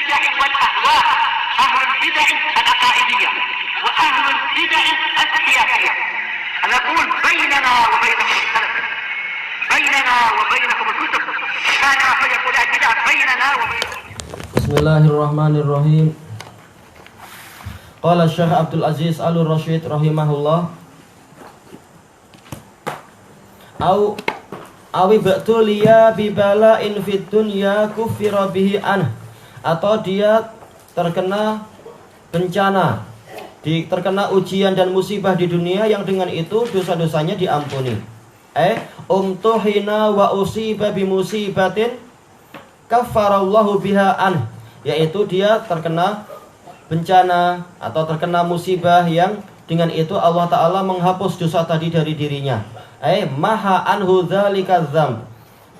البدع والأهواء، أهل البدع العقائدية وأهل البدع السياسية. نقول بيننا وبينكم السلف، بيننا وبينكم الكتب، كان فيقول البدع بيننا وبينكم. Bismillahirrahmanirrahim. Qala Syekh Abdul Aziz Al-Rasyid rahimahullah, awi ba'tuliya bibala'in fid dunya kufira bihi anh, atau dia terkena bencana, terkena ujian dan musibah di dunia yang dengan itu dosa-dosanya diampuni. Umtuhina wa usiba bimusibatin kafarallahu biha anh, yaitu dia terkena bencana atau terkena musibah yang dengan itu Allah Ta'ala menghapus dosa tadi dari dirinya. Maha anhu dzalika dzamb,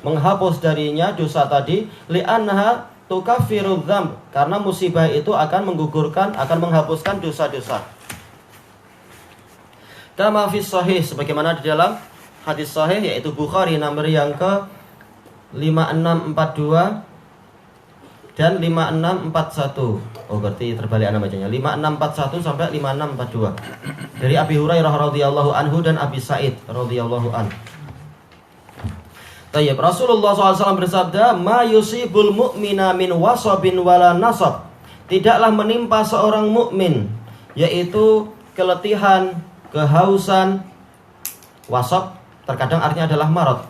menghapus darinya dosa tadi, li'annaha tukaffiru dzamb, karena musibah itu akan menggugurkan, akan menghapuskan dosa-dosa. Kama fis sahih, sebagaimana di dalam hadis sahih, yaitu Bukhari nomor yang ke 5642 dan 5641. Oh, berarti terbalik namanya. 5641 sampai 5642. Dari Abi Hurairah radhiyallahu anhu dan Abi Sa'id radhiyallahu anhu. Tayyib, Rasulullah SAW bersabda, "Ma yusibul mu'mina min wasabin wala nasab." Tidaklah menimpa seorang mukmin, yaitu keletihan, kehausan. Wasab terkadang artinya adalah marad.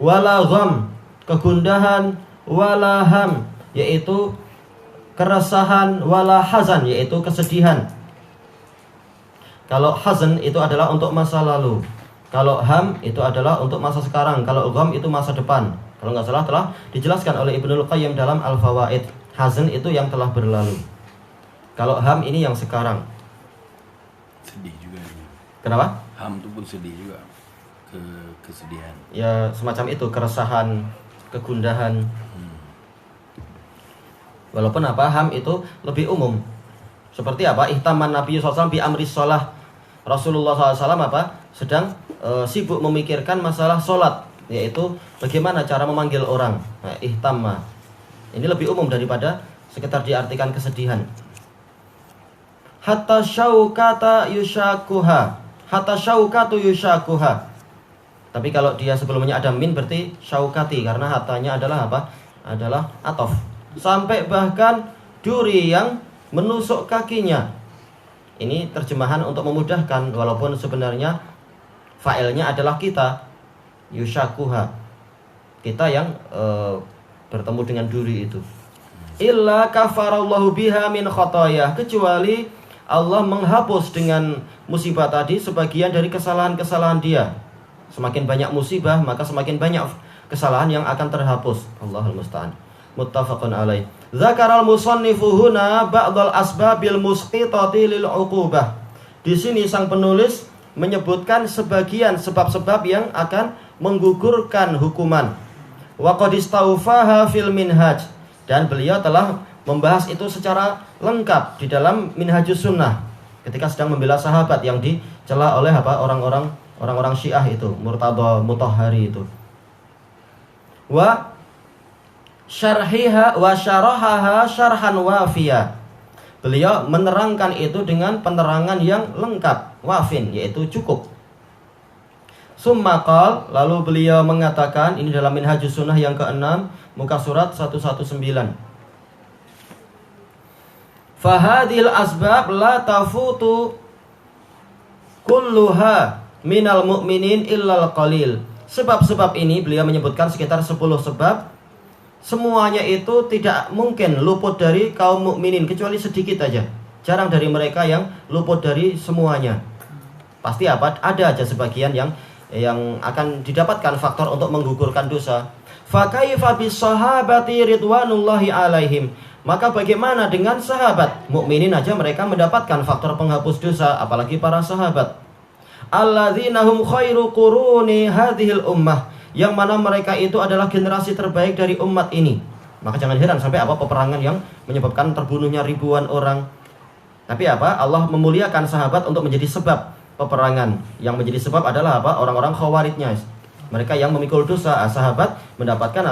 Wala gham, kegundahan, wala ham, yaitu keresahan, wala hazan, yaitu kesedihan. Kalau hazan itu adalah untuk masa lalu, kalau ham itu adalah untuk masa sekarang, kalau gham itu masa depan. Kalau nggak salah telah dijelaskan oleh Ibnul Qayyim dalam Al-Fawaid. Hazan itu yang telah berlalu, kalau ham ini yang sekarang. Sedih juga. Kenapa? Ham itu pun sedih juga. Kesedihan. Ya semacam itu, keresahan, kegundahan. Walaupun ham itu lebih umum. Seperti ihtaman Nabi SAW bi amri sholah. Rasulullah SAW sedang sibuk memikirkan masalah sholat, yaitu bagaimana cara memanggil orang. Ihtamma ini lebih umum daripada sekedar diartikan kesedihan. Hatta syaukata yushakuha, hatta syaukatu yushakuha. Tapi kalau dia sebelumnya ada min, berarti syaukati, karena hatanya adalah adalah atof. Sampai bahkan duri yang menusuk kakinya. Ini terjemahan untuk memudahkan, walaupun sebenarnya fa'ilnya adalah kita, yushakuha, kita yang bertemu dengan duri itu. Illa kafarallahu biha min khotoyah, kecuali Allah menghapus dengan musibah tadi sebagian dari kesalahan-kesalahan dia. Semakin banyak musibah, maka semakin banyak kesalahan yang akan terhapus. Allahul musta'an. Muttafaqun alaih. Zakaral musannifu huna ba'dal asbabil musqitati lil uqubah. Di sini sang penulis menyebutkan sebagian sebab-sebab yang akan menggugurkan hukuman. Wa qad istawfaha fil minhaj, dan beliau telah membahas itu secara lengkap di dalam Minhajus Sunnah ketika sedang membela sahabat yang dicela oleh orang-orang Syiah itu, Murtada Mutahhari itu. Wa syarhiha wa syarahaha syarhan wafiyah. Beliau menerangkan itu dengan penerangan yang lengkap, wafin, yaitu cukup. Summa qal, lalu beliau mengatakan, ini dalam Minhajus Sunnah yang ke-6, muka surat 119. Fahadil asbab la tafutu kulluha minal mu'minin illal qalil. Sebab-sebab ini beliau menyebutkan sekitar 10 sebab. Semuanya itu tidak mungkin luput dari kaum mukminin, kecuali sedikit aja. Jarang dari mereka yang luput dari semuanya. Pasti ada aja sebagian yang akan didapatkan faktor untuk menggugurkan dosa. Fa kaifa bis sahabati ridwanullahi alaihim. Maka bagaimana dengan sahabat? Mukminin aja mereka mendapatkan faktor penghapus dosa, apalagi para sahabat. Alladzina hum khairu quruni hadhil ummah, yang mana mereka itu adalah generasi terbaik dari umat ini. Maka jangan heran sampai peperangan yang menyebabkan terbunuhnya ribuan orang. Tapi Allah memuliakan sahabat untuk menjadi sebab peperangan. Yang menjadi sebab adalah orang-orang khawarijnya. Mereka yang memikul dosa. Sahabat mendapatkan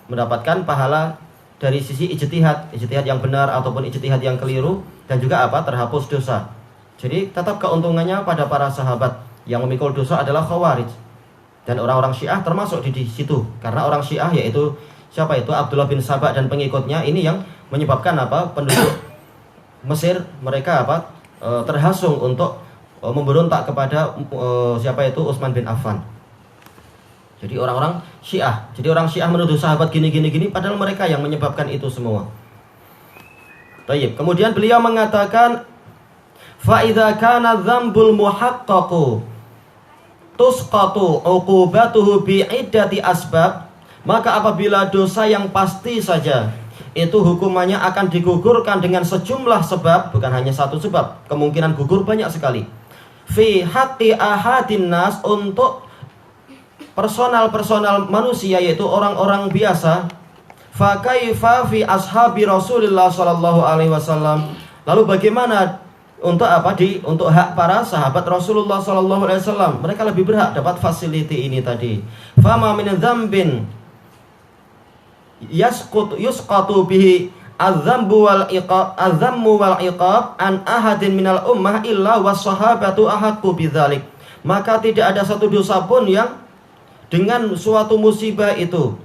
mendapatkan pahala dari sisi ijtihad yang benar ataupun ijtihad yang keliru, dan juga apa? Terhapus dosa. Jadi tetap keuntungannya pada para sahabat. Yang memikul dosa adalah Khawarij. Dan orang-orang Syiah termasuk di situ. Karena orang Syiah yaitu siapa itu? Abdullah bin Sabah dan pengikutnya, ini yang menyebabkan apa? Penduduk Mesir mereka apa? Terhasung untuk memberontak kepada siapa itu? Utsman bin Affan. Jadi orang-orang Syiah. Jadi orang Syiah menuduh sahabat gini padahal mereka yang menyebabkan itu semua. Baik, kemudian beliau mengatakan fa idza kana dzambul muhaqqaqu tusqatu uqubatuhu bi iddati asbab, maka apabila dosa yang pasti saja itu hukumannya akan digugurkan dengan sejumlah sebab, bukan hanya satu sebab, kemungkinan gugur banyak sekali. Fi haqqi ahadin nas, untuk personal manusia yaitu orang-orang biasa. Fa kaifa fi ashabi Rasulullah sallallahu alaihi wasallam, lalu bagaimana untuk apa? Untuk hak para sahabat Rasulullah sallallahu alaihi wasallam, mereka lebih berhak dapat fasiliti ini tadi. Fama min dzambin yusqatu bihi adzambu wal iqab an ahadin minal ummah illa wassahabatu ahaqqu bidzalik. Maka tidak ada satu dosa pun yang dengan suatu musibah itu,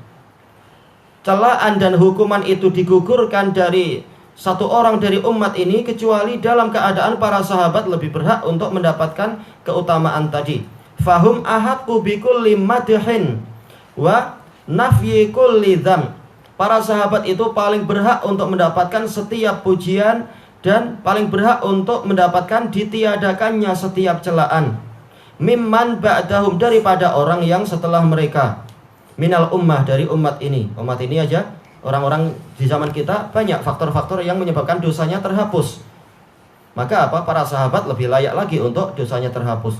celaan dan hukuman itu digugurkan dari satu orang dari umat ini, kecuali dalam keadaan para sahabat lebih berhak untuk mendapatkan keutamaan tadi. Fahum ahaqqu bikulli madhin wa nafyi kulli dzam. Para sahabat itu paling berhak untuk mendapatkan setiap pujian dan paling berhak untuk mendapatkan ditiadakannya setiap celaan. Mimman ba'dahum, daripada orang yang setelah mereka. Minal ummah, dari umat ini. Umat ini aja, orang-orang di zaman kita banyak faktor-faktor yang menyebabkan dosanya terhapus. Maka apa? Para sahabat lebih layak lagi untuk dosanya terhapus.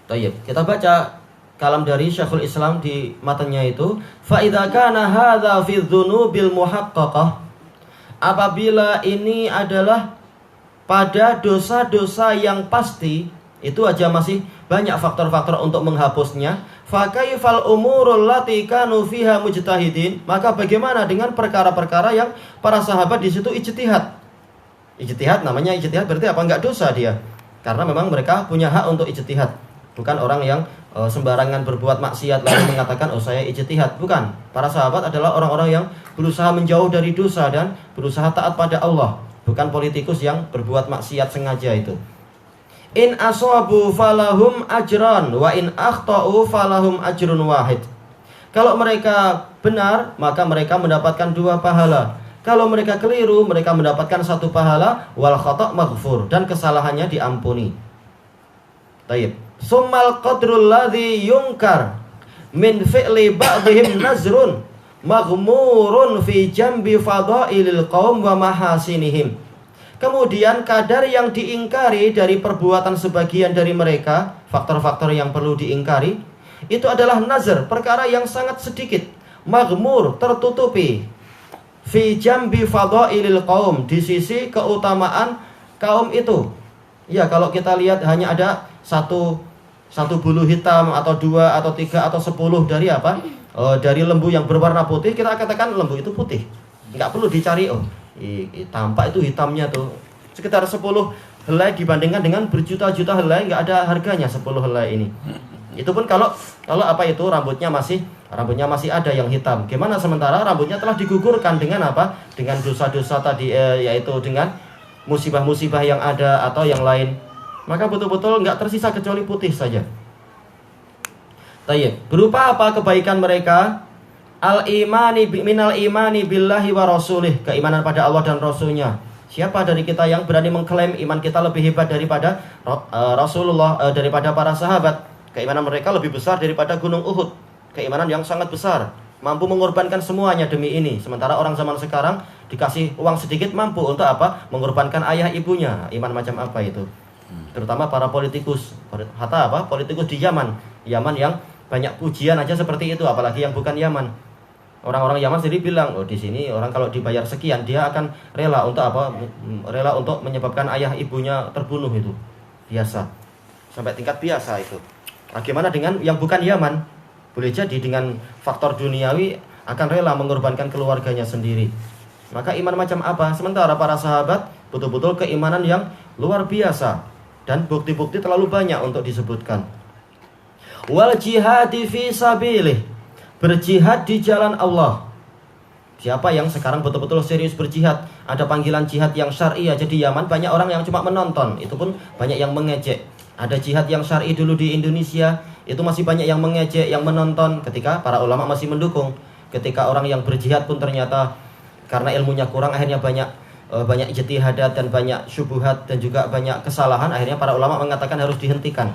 Tayyib, kita baca kalam dari Syekhul Islam di matanya itu, fa idza kana hadza fi dzunubil muhaqqaqah, apabila ini adalah pada dosa-dosa yang pasti, itu aja masih banyak faktor-faktor untuk menghapusnya. Fa kaifal umurul lati kanu fiha mujtahidin, maka bagaimana dengan perkara-perkara yang para sahabat di situ ijtihad. Ijtihad, namanya ijtihad berarti apa? Enggak dosa dia. Karena memang mereka punya hak untuk ijtihad. Bukan orang yang sembarangan berbuat maksiat lalu mengatakan oh saya ijtihad. Bukan. Para sahabat adalah orang-orang yang berusaha menjauh dari dosa dan berusaha taat pada Allah. Bukan politikus yang berbuat maksiat sengaja itu. In aswabu falahum ajran wa in akhtau falahum ajrun wahid. Kalau mereka benar, maka mereka mendapatkan 2 pahala. Kalau mereka keliru, mereka mendapatkan 1 pahala. Wal khata' maghfur, dan kesalahannya diampuni. Tayyib. Summal qadrul ladzi yunkar min fi'li ba'dihim nazrun maghmurun fi jambi fadailil qaum wa mahasinihim. Kemudian kadar yang diingkari dari perbuatan sebagian dari mereka, faktor-faktor yang perlu diingkari, itu adalah nazar, perkara yang sangat sedikit, maghmur, tertutupi, fi jambi fadailil qaum, di sisi keutamaan kaum itu. Ya, kalau kita lihat hanya ada satu bulu hitam atau 2 atau 3 atau 10 dari apa? Dari lembu yang berwarna putih, kita katakan lembu itu putih. Enggak perlu dicari tampak itu hitamnya tuh. Sekitar 10 helai dibandingkan dengan berjuta-juta helai, enggak ada harganya 10 helai ini. Itu pun kalau apa itu rambutnya masih ada yang hitam. Gimana sementara rambutnya telah digugurkan dengan apa? Dengan dosa-dosa tadi, yaitu dengan musibah-musibah yang ada atau yang lain. Maka betul-betul enggak tersisa kecuali putih saja. Tayyib. Berupa apa kebaikan mereka? Minal imani billahi wa rasulih, keimanan pada Allah dan Rasulnya. Siapa dari kita yang berani mengklaim iman kita lebih hebat daripada Rasulullah, daripada para sahabat? Keimanan mereka lebih besar daripada gunung Uhud. Keimanan yang sangat besar, mampu mengorbankan semuanya demi ini. Sementara orang zaman sekarang dikasih uang sedikit mampu untuk apa? Mengorbankan ayah ibunya. Iman macam apa itu? Terutama para politikus. Hatta apa? Politikus di Yaman yang banyak pujian aja seperti itu, apalagi yang bukan Yaman. Orang-orang Yaman sendiri bilang, oh di sini orang kalau dibayar sekian dia akan rela untuk apa? Rela untuk menyebabkan ayah ibunya terbunuh itu. Biasa. Sampai tingkat biasa itu. Bagaimana dengan yang bukan Yaman? Boleh jadi dengan faktor duniawi akan rela mengorbankan keluarganya sendiri. Maka iman macam apa? Sementara para sahabat betul-betul keimanan yang luar biasa, dan bukti-bukti terlalu banyak untuk disebutkan. Wal jihadi fi sabilih, berjihad di jalan Allah. Siapa yang sekarang betul-betul serius berjihad? Ada panggilan jihad yang syar'i aja di Yaman, banyak orang yang cuma menonton, itu pun banyak yang mengejek. Ada jihad yang syar'i dulu di Indonesia, itu masih banyak yang mengejek, yang menonton, ketika para ulama masih mendukung. Ketika orang yang berjihad pun ternyata karena ilmunya kurang, akhirnya banyak ijtihadat dan banyak syubhat dan juga banyak kesalahan, akhirnya para ulama mengatakan harus dihentikan.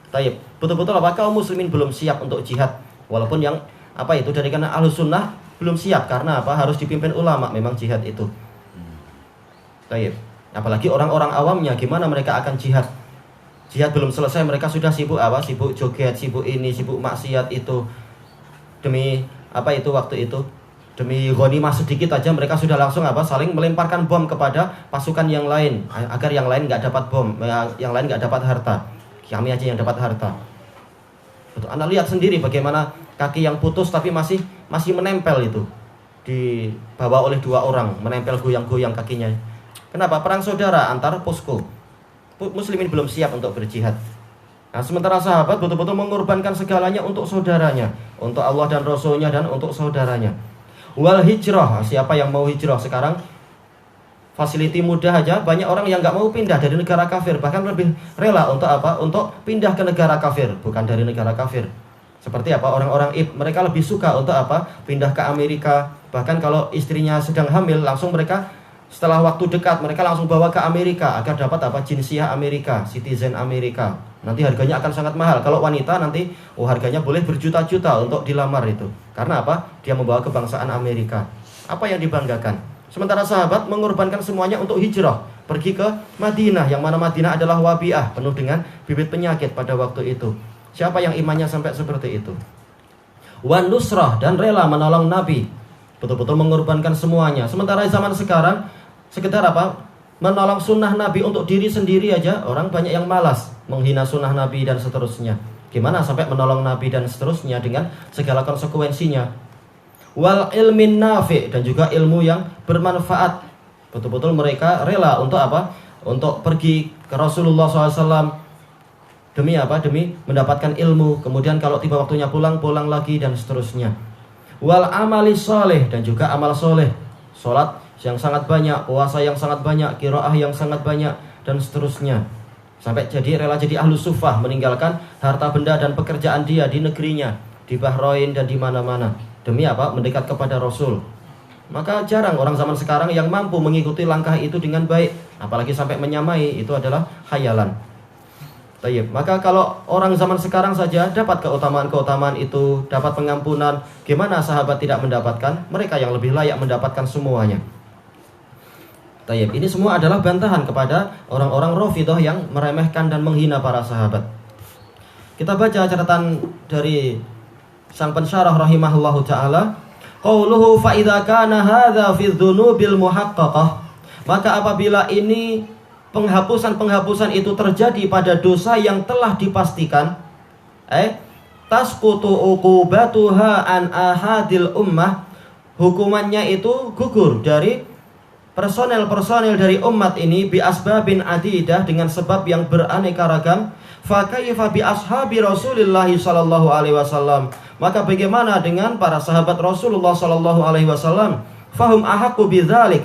Taib, betul-betul apa kaum muslimin belum siap untuk jihad, walaupun yang dari karena Ahlus Sunnah belum siap, karena harus dipimpin ulama memang jihad itu. Taib, apalagi orang-orang awamnya, gimana mereka akan jihad? Jihad belum selesai mereka sudah sibuk sibuk joget, sibuk ini, sibuk maksiat itu. Demi waktu itu demi ghanimah sedikit aja mereka sudah langsung saling melemparkan bom kepada pasukan yang lain agar yang lain nggak dapat bom, yang lain nggak dapat harta. Kami aja yang dapat harta. Betul. Anda lihat sendiri bagaimana kaki yang putus tapi masih menempel itu, dibawa oleh 2 orang, menempel goyang-goyang kakinya. Kenapa? Perang saudara antar posko. Muslimin belum siap untuk berjihad. Nah, sementara sahabat betul-betul mengorbankan segalanya untuk saudaranya, untuk Allah dan Rasulnya, dan untuk saudaranya. Wal hijrah, siapa yang mau hijrah sekarang? Fasiliti mudah aja, banyak orang yang nggak mau pindah dari negara kafir, bahkan lebih rela untuk Untuk pindah ke negara kafir, bukan dari negara kafir. Seperti orang-orang mereka lebih suka untuk pindah ke Amerika. Bahkan kalau istrinya sedang hamil, langsung mereka setelah waktu dekat mereka langsung bawa ke Amerika agar dapat jinsiyah Amerika, citizen Amerika. Nanti harganya akan sangat mahal. Kalau wanita nanti harganya boleh berjuta-juta untuk dilamar itu. Karena dia membawa kebangsaan Amerika. Apa yang dibanggakan? Sementara sahabat mengorbankan semuanya untuk hijrah, pergi ke Madinah, yang mana Madinah adalah wabiah, penuh dengan bibit penyakit pada waktu itu. Siapa yang imannya sampai seperti itu? Wan nusrah, dan rela menolong Nabi, betul-betul mengorbankan semuanya. Sementara zaman sekarang sekedar menolong sunnah Nabi untuk diri sendiri aja, orang banyak yang malas, menghina sunnah Nabi dan seterusnya. Gimana sampai menolong Nabi dan seterusnya dengan segala konsekuensinya? Wal ilmin nafi', dan juga ilmu yang bermanfaat. Betul-betul mereka rela untuk untuk pergi ke Rasulullah SAW. Demi Demi mendapatkan ilmu. Kemudian kalau tiba waktunya pulang lagi dan seterusnya. Wal amali soleh, dan juga amal soleh. Sholat yang sangat banyak, puasa yang sangat banyak, qiraah yang sangat banyak, dan seterusnya. Sampai rela jadi ahlu sufah, meninggalkan harta benda dan pekerjaan dia di negerinya, di Bahrain dan di mana-mana. Demi mendekat kepada Rasul. Maka jarang orang zaman sekarang yang mampu mengikuti langkah itu dengan baik, apalagi sampai menyamai, itu adalah khayalan. Tayyib. Maka kalau orang zaman sekarang saja dapat keutamaan-keutamaan itu, dapat pengampunan, gimana sahabat tidak mendapatkan? Mereka yang lebih layak mendapatkan semuanya. Tayyib. Ini semua adalah bantahan kepada orang-orang Rafidhah yang meremehkan dan menghina para sahabat. Kita baca catatan dari sang pensyarah rahimahullahu ta'ala. Qauluhu fa idza kana hadza fi dzunubil muhaqqaqah, maka apabila ini penghapusan itu terjadi pada dosa yang telah dipastikan, tasqutu uqubatuha an ahadil ummah, hukumannya itu gugur dari personel dari umat ini bi asbabin adidah, dengan sebab yang beraneka ragam. Fa kaifa bi ashabi Rasulillah sallallahu alaihi wasallam, maka bagaimana dengan para sahabat Rasulullah sallallahu alaihi wasallam? Fahum ahaqqu bidzalik,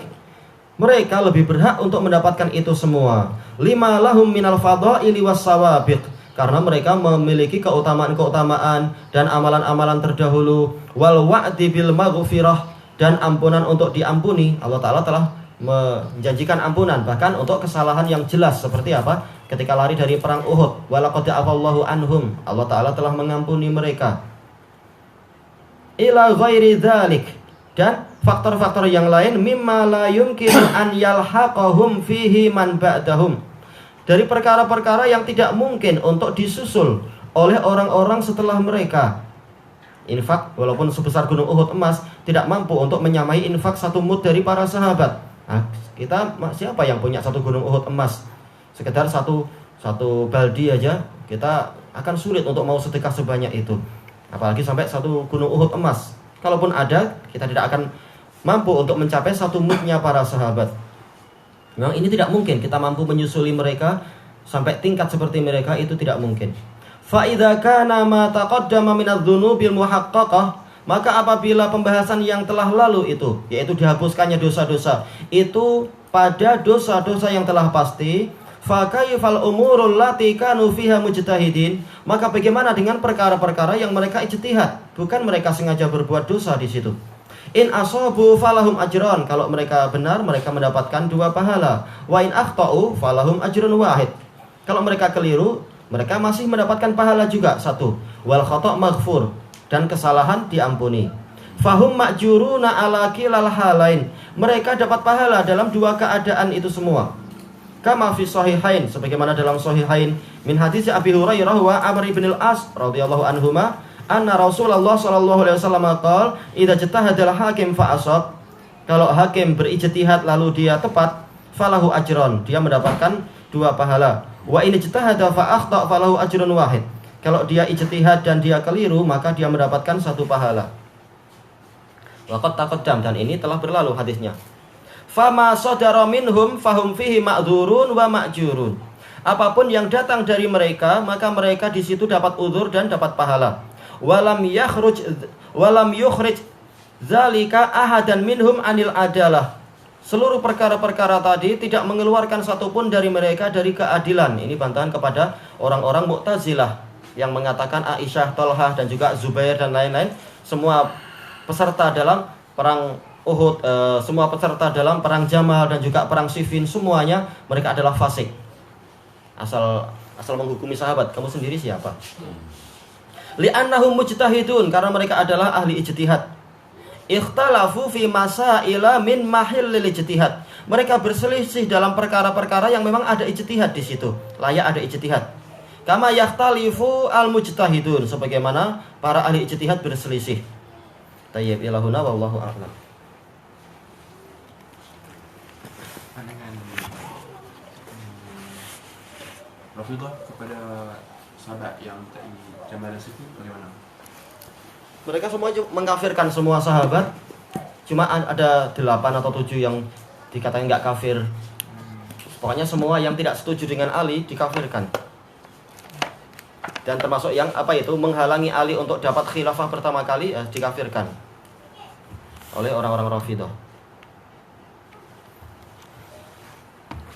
mereka lebih berhak untuk mendapatkan itu semua. Lima lahum minal fadhaili wassawabiq, karena mereka memiliki keutamaan-keutamaan dan amalan-amalan terdahulu. Wal wa'di bil maghfirah, dan ampunan untuk diampuni. Allah Ta'ala telah menjanjikan ampunan bahkan untuk kesalahan yang jelas, seperti ketika lari dari perang Uhud. Walaqad afallahu anhum, Allah Ta'ala telah mengampuni mereka. Ila ghairi dzalik, dan faktor-faktor yang lain, mimma la yumkinu an yalhaqahum fihi man ba'dahum, dari perkara-perkara yang tidak mungkin untuk disusul oleh orang-orang setelah mereka. Infak walaupun sebesar gunung Uhud emas tidak mampu untuk menyamai infak 1 mud dari para sahabat. Nah, siapa yang punya 1 gunung Uhud emas? Sekedar satu baldi aja kita akan sulit untuk mau sedekah sebanyak itu, apalagi sampai 1 gunung Uhud emas. Kalaupun ada, kita tidak akan mampu untuk mencapai satu moodnya para sahabat. Memang ini tidak mungkin kita mampu menyusuli mereka sampai tingkat seperti mereka, itu tidak mungkin. Fa idza kana ma taqaddama min adz-dzunubil muhaqqaqah, maka apabila pembahasan yang telah lalu itu, yaitu dihapuskannya dosa-dosa, itu pada dosa-dosa yang telah pasti, fa kayfal umurul lati kanu fiha mujtahidin, maka bagaimana dengan perkara-perkara yang mereka ijtihad, bukan mereka sengaja berbuat dosa di situ. In asabu falahum ajron, kalau mereka benar mereka mendapatkan 2 pahala. Wa in akhtau falahum ajrun wahid, kalau mereka keliru mereka masih mendapatkan pahala juga 1. Wal khata' maghfur, dan kesalahan diampuni. Fahum ma'juruna ala kilal halain, mereka dapat pahala dalam 2 keadaan itu semua. Kama fi sahihain, sebagaimana dalam sahihain min hadis Abi Hurairah wa Amr bin al-As radhiyallahu anhuma, anna Rasulullah sallallahu alaihi wasallam qala, idza jtahadal hakim fa asab, kalau hakim berijtihad lalu dia tepat, falahu ajron, dia mendapatkan 2 pahala. Wa in ijtahada fa akhta falahu ajrun wahid, kalau dia ijtihad dan dia keliru, maka dia mendapatkan 1 pahala. Waqad taqaddam, dan ini telah berlalu hadisnya. Fama sadara minhum fahum fihi ma'dzurun wa ma'jurun, apapun yang datang dari mereka, maka mereka di situ dapat uzur dan dapat pahala. Walam yukhrij zalika ahadan minhum anil adalah, seluruh perkara-perkara tadi tidak mengeluarkan satupun dari mereka dari keadilan. Ini bantahan kepada orang-orang Mu'tazilah yang mengatakan Aisyah, Thalhah, dan juga Zubair dan lain-lain, semua peserta dalam perang Uhud, semua peserta dalam perang Jamal dan juga perang Siffin, semuanya mereka adalah fasik. Asal menghukumi sahabat. Kamu sendiri siapa? Li'annahum mujtahidun, karena mereka adalah ahli ijtihad. Ikhtalafu fi masaila min mahillil ijtihad, mereka berselisih dalam perkara-perkara yang memang ada ijtihad di situ, layak ada ijtihad. Kama yakhtalifu al-mujtahidun, sebagaimana para ahli ijtihad berselisih. Tayyib ilahuna wallahu a'lam. Pandangan Rafidah kepada sahabat yang tadi Jamal itu bagaimana? Mereka semua mengkafirkan semua sahabat. Cuma ada 8 atau 7 yang dikatakan nggak kafir. Pokoknya semua yang tidak setuju dengan Ali dikafirkan. Dan termasuk yang menghalangi Ali untuk dapat khilafah pertama kali, dikafirkan oleh orang-orang Rafidah.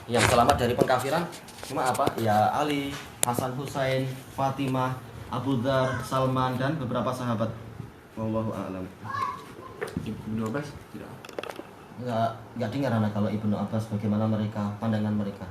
Yang selamat dari pengkafiran cuma ya Ali, Hasan Husain, Fatimah, Abu Dzar, Salman, dan beberapa sahabat. Wallahu a'lam. Ibnu Abbas tidak. Enggak dengar anak kalau Ibnu Abbas bagaimana mereka, pandangan mereka.